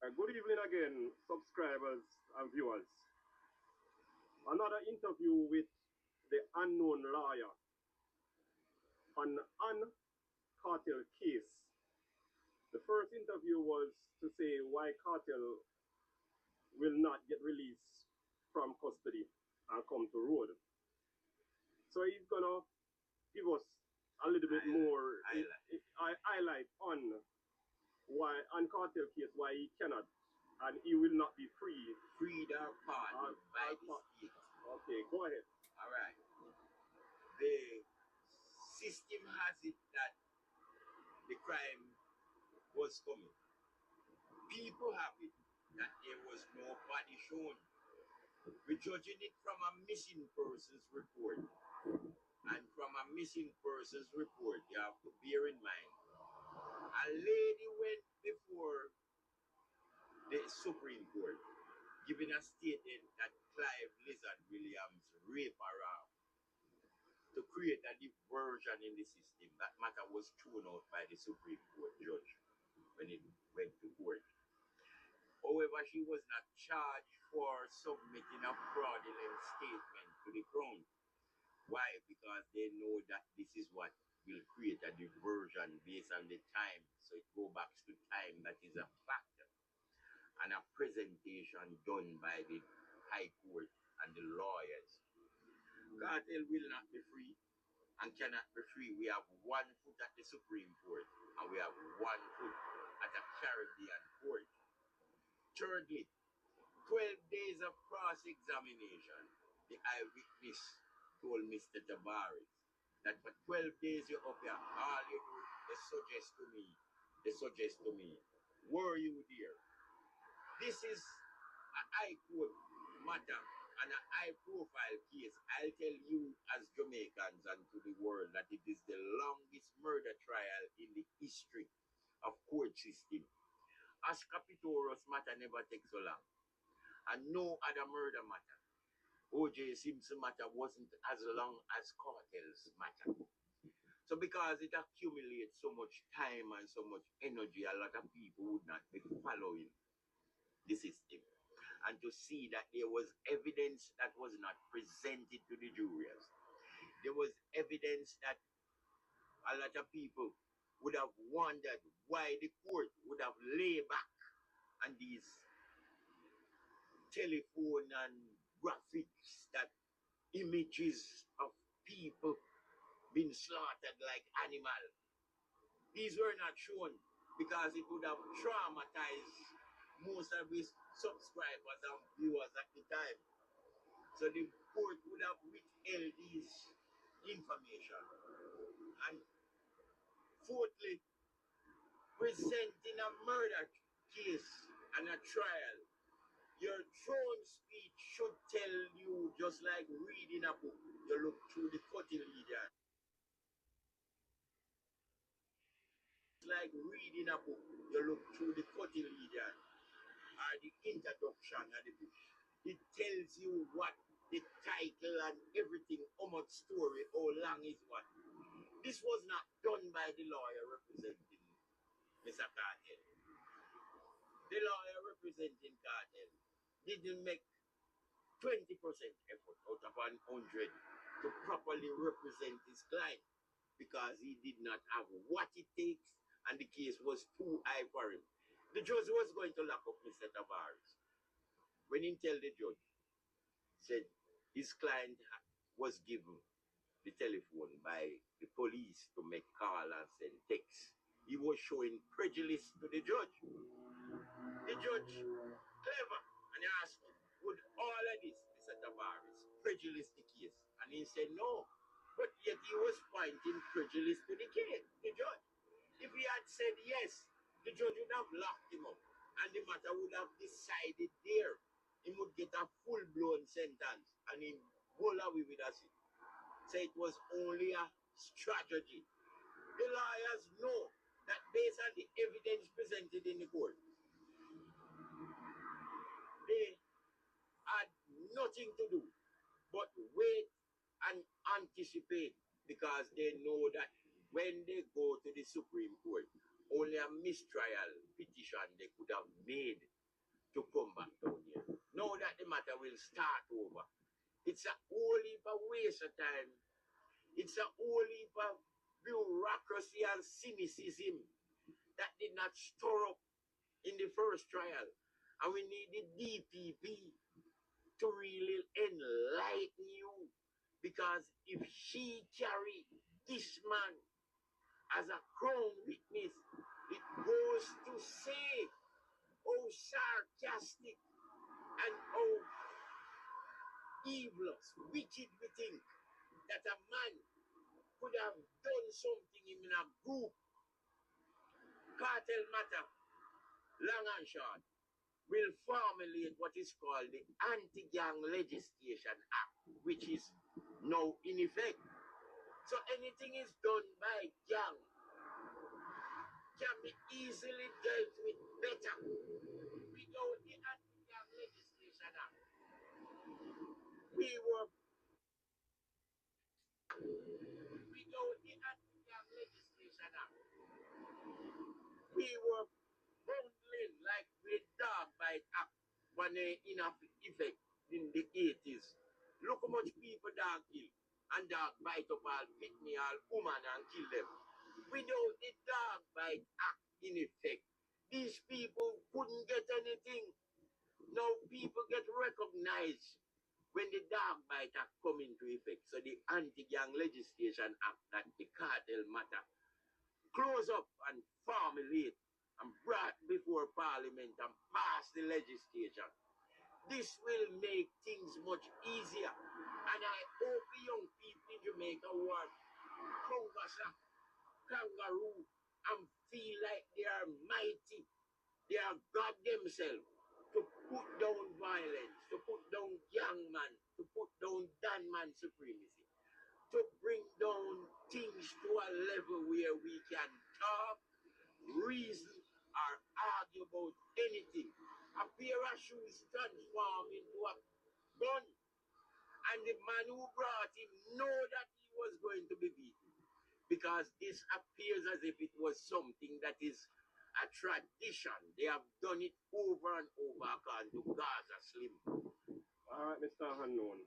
Good evening again, subscribers and viewers. Another interview with the unknown lawyer on an cartel case. The first interview was to say why cartel will not get released from custody and come to road. So he's gonna give us a little bit more highlight on why on cartel case why he cannot and he will not be free. Freed or pardoned by the state. Okay, go ahead. All right. The system has it that the crime was coming. People have it that there was no body shown. We're judging it from a missing persons report. And from a missing persons report, you have to bear in mind, a lady went before the Supreme Court giving a statement that Clive Lizard Williams raped her to create a diversion in the system. That matter was thrown out by the Supreme Court judge when it went to court. However, she was not charged for submitting a fraudulent statement to the Crown. Why? Because they know that this is what will create a diversion based on the time. So it goes back to time that is a factor. And a presentation done by the High Court and the lawyers. Cartel will not be free and cannot be free. We have 1 foot at the Supreme Court and we have 1 foot at a Caribbean court. Thirdly, 12 days of cross-examination. The eyewitness told Mr. Tavares that for 12 days you're up here, all you do, they suggest to me, were you there? This is a high court matter and a high profile case. I'll tell you as Jamaicans and to the world that it is the longest murder trial in the history of court system. As Capitorous matter never takes so long. And no other murder matter. O.J. Simpson matter wasn't as long as Cartel's matter. So because it accumulates so much time and so much energy, a lot of people would not be following the system. And to see that there was evidence that was not presented to the jurors. There was evidence that a lot of people would have wondered why the court would have laid back on these telephone and graphics, that images of people being slaughtered like animals. These were not shown because it would have traumatized most of his subscribers and viewers at the time. So the court would have withheld this information. And fourthly, presenting a murder case and a trial, your throne speech should tell you, just like reading a book, you look through the cotyledon. Like reading a book, you look through the cotyledon or the introduction of the book. It tells you what the title and everything, how much story, how long is what. This was not done by the lawyer representing Mr. Kartel. The lawyer representing Kartel didn't make 20% effort out of 100 to properly represent his client because he did not have what it takes and the case was too high for him. The judge was going to lock up Mr. Tavares when he tell the judge, said his client was given the telephone by the police to make call and send text. He was showing prejudice to the judge. The judge, clever, and he asked him, would all of this, Mr. Tavares, prejudice the case? And he said no. But yet he was pointing prejudice to the case, the judge. If he had said yes, the judge would have locked him up and the matter would have decided there. He would get a full-blown sentence and he roll away with us. So it was only a strategy. The lawyers know that based on the evidence presented in the court, they had nothing to do but wait and anticipate because they know that when they go to the Supreme Court, only a mistrial petition they could have made to come back down here. Now that the matter will start over. It's a whole heap of waste of time. It's a whole heap of bureaucracy and cynicism that did not stir up in the first trial. And we need the DPP to really enlighten you. Because if she carry this man as a crown witness, it goes to say how sarcastic and how evil, wicked we think that a man could have done something in a group. Cartel matter, long and short, will formulate what is called the Anti-Gang Legislation Act, which is now in effect. So anything is done by gang can be easily dealt with better without the Anti-Gang Legislation Act. We were without the Anti-Gang Legislation Act. We were bundling like with dog bite act when they in effect in the 80s. Look how much people dog kill and dog bite up all pitney, all woman and kill them. Without the dog bite act in effect, these people couldn't get anything. Now people get recognized when the dog bite act come into effect. So the Anti-Gang Legislation Act that the cartel matter close up and formulate and brought before Parliament and pass the legislation. This will make things much easier. And I hope the young people in Jamaica want kangaroo and feel like they are mighty. They are God themselves to put down violence, to put down young man, to put down Dan man supremacy, to bring down things to a level where we can talk, reason, or argue about anything. A pair of shoes transform into a gun. And the man who brought him know that he was going to be beaten. Because this appears as if it was something that is a tradition. They have done it over and over according to Gaza Slim. All right, Mr. Unknown.